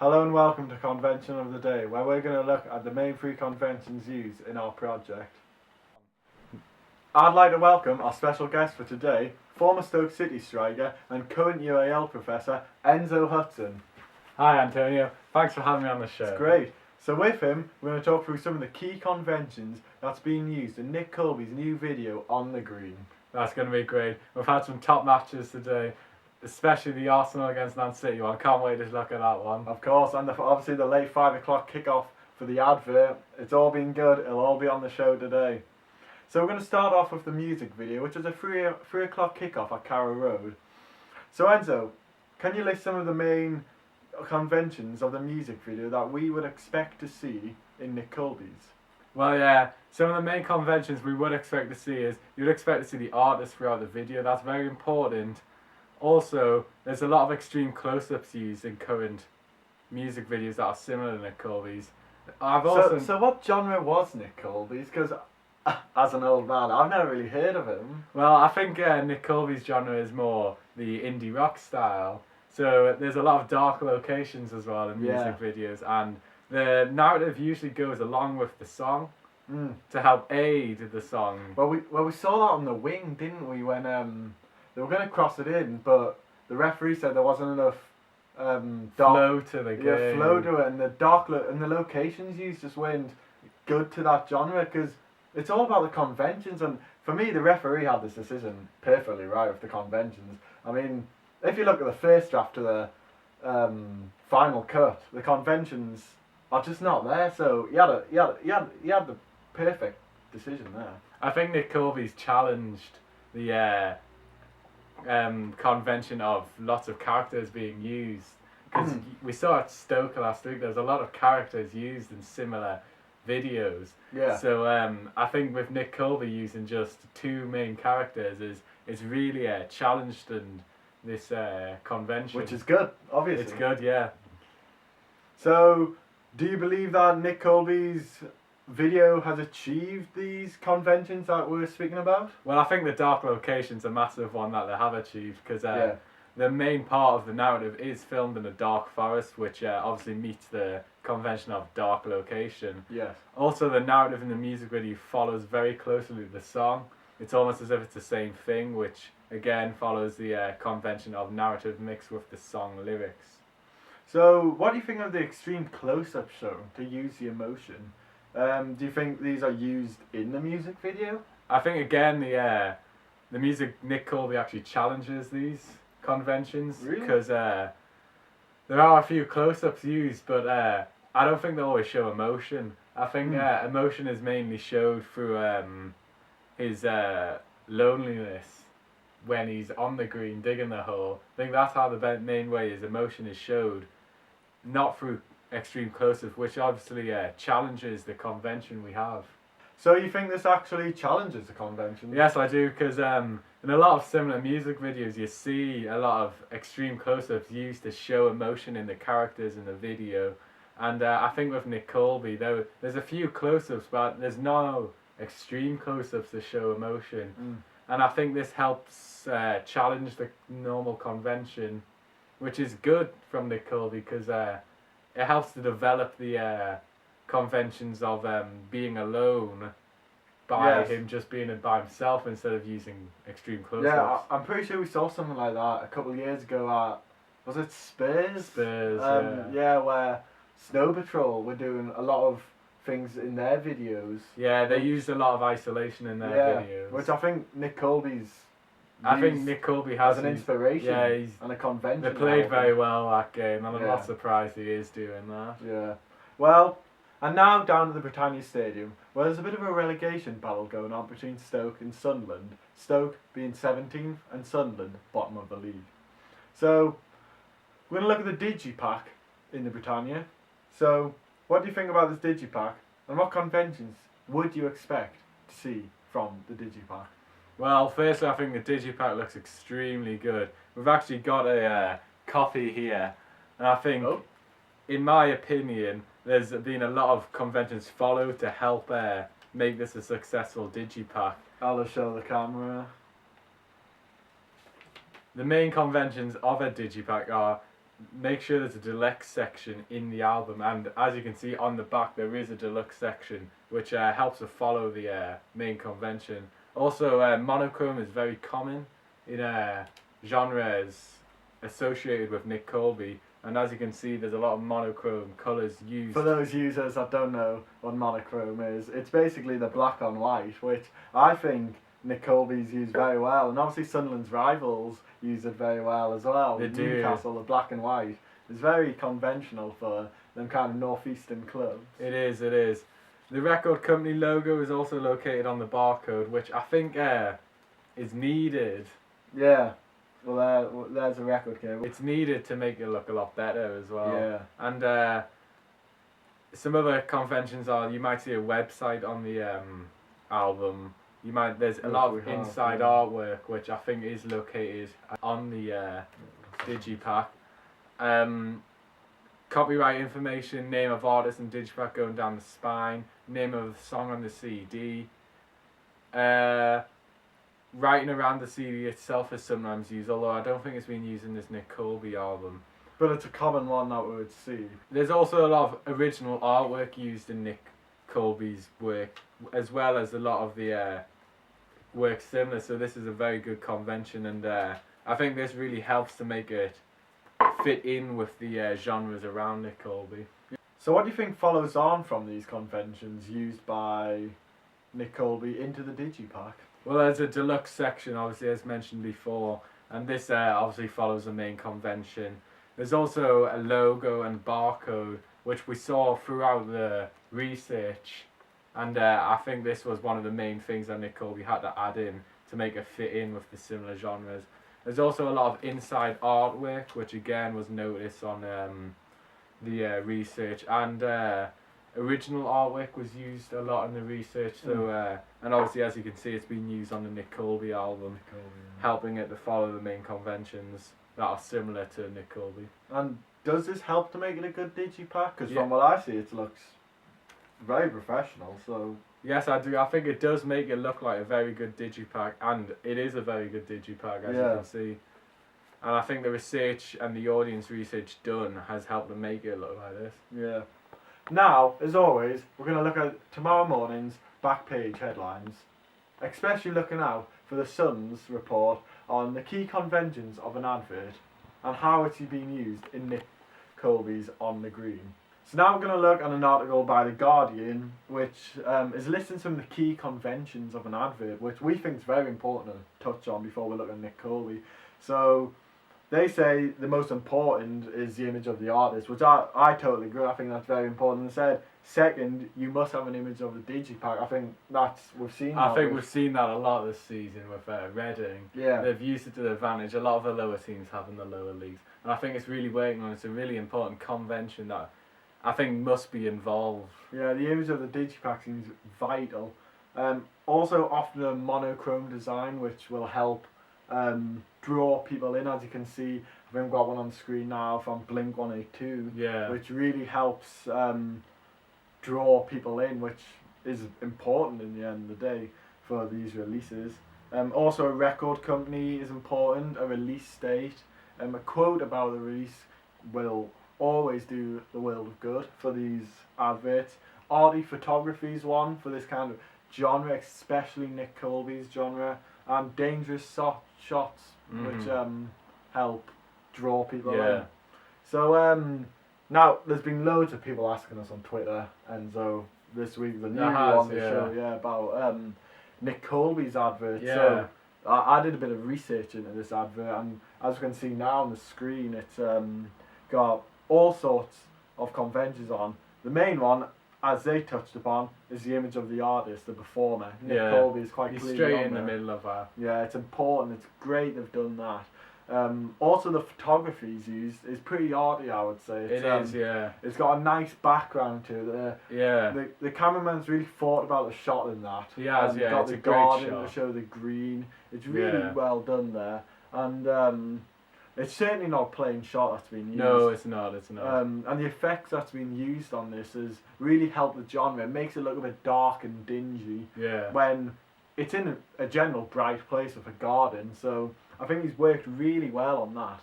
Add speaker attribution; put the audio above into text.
Speaker 1: Hello and welcome to Convention of the Day, where we're going to look at the main three conventions used in our project. I'd like to welcome our special guest for today, former Stoke City striker and current UAL professor, Enzo Hudson.
Speaker 2: Hi Antonio, thanks for having me on the show.
Speaker 1: It's great. So with him, we're going to talk through some of the key conventions that's being used in Nick Colby's new video, On the Green.
Speaker 2: That's going to be great. We've had some top matches today, especially the Arsenal against Man City one. Can't wait to look at that one.
Speaker 1: Of course, and obviously the late 5 o'clock kickoff for the advert. It's all been good. It'll all be on the show today. So we're going to start off with the music video, which is a 3 o'clock kickoff at Carrow Road. So Enzo, can you list some of the main conventions of the music video that we would expect to see in Nick Colby's?
Speaker 2: Well, yeah, some of the main conventions we would expect to see is, you'd expect to see the artist throughout the video. That's very important. Also, there's a lot of extreme close-ups used in current music videos that are similar to Nick Colby's.
Speaker 1: So what genre was Nick Colby's? Because as an old man, I've never really heard of him.
Speaker 2: Well, I think Nick Colby's genre is more the indie rock style. So there's a lot of dark locations as well in music videos, and the narrative usually goes along with the song to help aid the song.
Speaker 1: Well, we saw that on the wing, didn't we? When they were going to cross it in, but the referee said there wasn't enough
Speaker 2: flow to the game.
Speaker 1: Yeah, flow to it, and the locations used just weren't good to that genre, because it's all about the conventions. And for me, the referee had this decision perfectly right with the conventions. I mean, if you look at the first draft to the final cut, the conventions are just not there. So you had the perfect decision there.
Speaker 2: I think Nick Colby's challenged the convention of lots of characters being used, because we saw at Stoke last week there's a lot of characters used in similar videos.
Speaker 1: Yeah.
Speaker 2: So I think with Nick Colby using just two main characters is really challenged in this convention.
Speaker 1: Which is good, obviously.
Speaker 2: It's good, yeah.
Speaker 1: So, do you believe that Nick Colby's video has achieved these conventions that we were speaking about?
Speaker 2: Well, I think the dark location's a massive one that they have achieved, because the main part of the narrative is filmed in a dark forest, which obviously meets the convention of dark location.
Speaker 1: Yes.
Speaker 2: Also, the narrative in the music video follows very closely the song. It's almost as if it's the same thing, which again follows the convention of narrative mixed with the song lyrics.
Speaker 1: So, what do you think of the extreme close-up show to use the emotion? Do you think these are used in the music video?
Speaker 2: I think again the music Nick Colby actually challenges these conventions, because there are a few close-ups used, but I don't think they always show emotion. I think emotion is mainly showed through his loneliness when he's on the green digging the hole. I think that's how the main way his emotion is showed, not through extreme close-ups, which obviously challenges the convention we have.
Speaker 1: So you think this actually challenges the convention?
Speaker 2: Yes, I do, because in a lot of similar music videos you see a lot of extreme close-ups used to show emotion in the characters in the video, and I think with Nick Colby there's a few close-ups, but there's no extreme close-ups to show emotion. And I think this helps challenge the normal convention, which is good from Nick Colby, because it helps to develop the conventions of being alone by him just being by himself instead of using extreme close-ups.
Speaker 1: Yeah, I'm pretty sure we saw something like that a couple of years ago at, was it Spurs?
Speaker 2: Spurs,
Speaker 1: yeah, where Snow Patrol were doing a lot of things in their videos.
Speaker 2: Yeah, they used a lot of isolation in their videos.
Speaker 1: Which I think Nick Colby's
Speaker 2: Nick Colby has
Speaker 1: an inspiration and a convention.
Speaker 2: They played very well that game, and I'm not surprised he is doing that.
Speaker 1: Yeah. Well, and now down at the Britannia Stadium, where there's a bit of a relegation battle going on between Stoke and Sunderland. Stoke being 17th and Sunderland bottom of the league. So, we're going to look at the Digipack in the Britannia. So, what do you think about this Digipack, and what conventions would you expect to see from the Digipack?
Speaker 2: Well, firstly, I think the Digipack looks extremely good. We've actually got a copy here, and I think, in my opinion, there's been a lot of conventions followed to help make this a successful Digipack.
Speaker 1: I'll show the camera.
Speaker 2: The main conventions of a Digipack are make sure there's a deluxe section in the album, and as you can see on the back there is a deluxe section which helps to follow the main convention. Also, monochrome is very common in genres associated with Nick Colby, and as you can see there's a lot of monochrome colours used.
Speaker 1: For those users that don't know what monochrome is, it's basically the black on white, which I think Nick Colby's used very well, and obviously Sunderland's rivals use it very well as well.
Speaker 2: They do.
Speaker 1: Newcastle, the black and white, is very conventional for them kind of northeastern clubs.
Speaker 2: It is, it is. The record company logo is also located on the barcode, which I think is needed.
Speaker 1: Yeah, well there's a record cable.
Speaker 2: It's needed to make it look a lot better as well.
Speaker 1: Yeah.
Speaker 2: And some other conventions are, you might see a website on the album. There's a lot of inside artwork which I think is located on the digipack. Copyright information, name of artist and digipack going down the spine, name of the song on the CD. Writing around the CD itself is sometimes used, although I don't think it's been used in this Nick Colby album.
Speaker 1: But it's a common one that we would see.
Speaker 2: There's also a lot of original artwork used in Nick Colby's work, as well as a lot of the work similar, so this is a very good convention, and I think this really helps to make it fit in with the genres around Nick Colby.
Speaker 1: So what do you think follows on from these conventions used by Nick Colby into the digipack?
Speaker 2: Well, there's a deluxe section, obviously, as mentioned before, and this obviously follows the main convention. There's also a logo and barcode, which we saw throughout the research, and I think this was one of the main things that Nick Colby had to add in to make it fit in with the similar genres. There's also a lot of inside artwork, which again was noticed on the research, and original artwork was used a lot in the research. So and obviously, as you can see, it's been used on the Nick Colby album, helping it to follow the main conventions that are similar to Nick Colby.
Speaker 1: And does this help to make it a good digipack? Because
Speaker 2: Yeah.
Speaker 1: from what I see, it looks very professional. So
Speaker 2: Yes, I do. I think it does make it look like a very good digipack, and it is a very good digipack, as you can see. And I think the research and the audience research done has helped to make it look like this.
Speaker 1: yeah. Now, as always, we're going to look at tomorrow morning's back page headlines, especially looking out for the Sun's report on the key conventions of an advert and how it's been used in Nick Colby's On the Green. So now we're going to look at an article by The Guardian, which is listing some of the key conventions of an advert, which we think is very important to touch on before we look at Nick Colby. So they say the most important is the image of the artist, which I totally agree. I think that's very important. They said second, you must have an image of the digipack. I think we've seen that.
Speaker 2: I think we've seen that a lot this season with Reading.
Speaker 1: Yeah.
Speaker 2: They've used it to their advantage. A lot of the lower teams have in the lower leagues. And I think it's really working on. It's a really important convention that I think must be involved.
Speaker 1: Yeah, the image of the digipack seems vital. Also often a monochrome design, which will help draw people in. As you can see, I think we've got one on the screen now from Blink-182,
Speaker 2: Yeah.
Speaker 1: which really helps draw people in, which is important in the end of the day for these releases. Also, a record company is important, a release date. A quote about the release will always do the world of good for these adverts. Arty photography is one for this kind of genre, especially Nick Colby's genre, and dangerous shots, which help draw people in. So now there's been loads of people asking us on Twitter, and so this week the new on the show, about Nick Colby's advert.
Speaker 2: Yeah.
Speaker 1: So I did a bit of research into this advert, and as you can see now on the screen, it's got all sorts of conventions on. The main one, as they touched upon, is the image of the artist, the performer. Nick Colby is quite
Speaker 2: He's
Speaker 1: clearly
Speaker 2: straight
Speaker 1: on
Speaker 2: in
Speaker 1: there.
Speaker 2: the middle of that.
Speaker 1: Yeah, it's important. It's great they've done that. Also, the photography he's used is pretty arty, I would say.
Speaker 2: It is, yeah.
Speaker 1: It's got a nice background to it.
Speaker 2: Yeah.
Speaker 1: The cameraman's really thought about the shot in that.
Speaker 2: He has, yeah.
Speaker 1: Got
Speaker 2: It's
Speaker 1: the
Speaker 2: a great
Speaker 1: garden
Speaker 2: shot.
Speaker 1: to show the green. It's really well done there, and it's certainly not a plain shot that's been used.
Speaker 2: No, it's not. It's not.
Speaker 1: And the effects that's been used on this has really helped the genre. It makes it look a bit dark and dingy
Speaker 2: Yeah.
Speaker 1: when it's in a general bright place with a garden. So I think he's worked really well on that.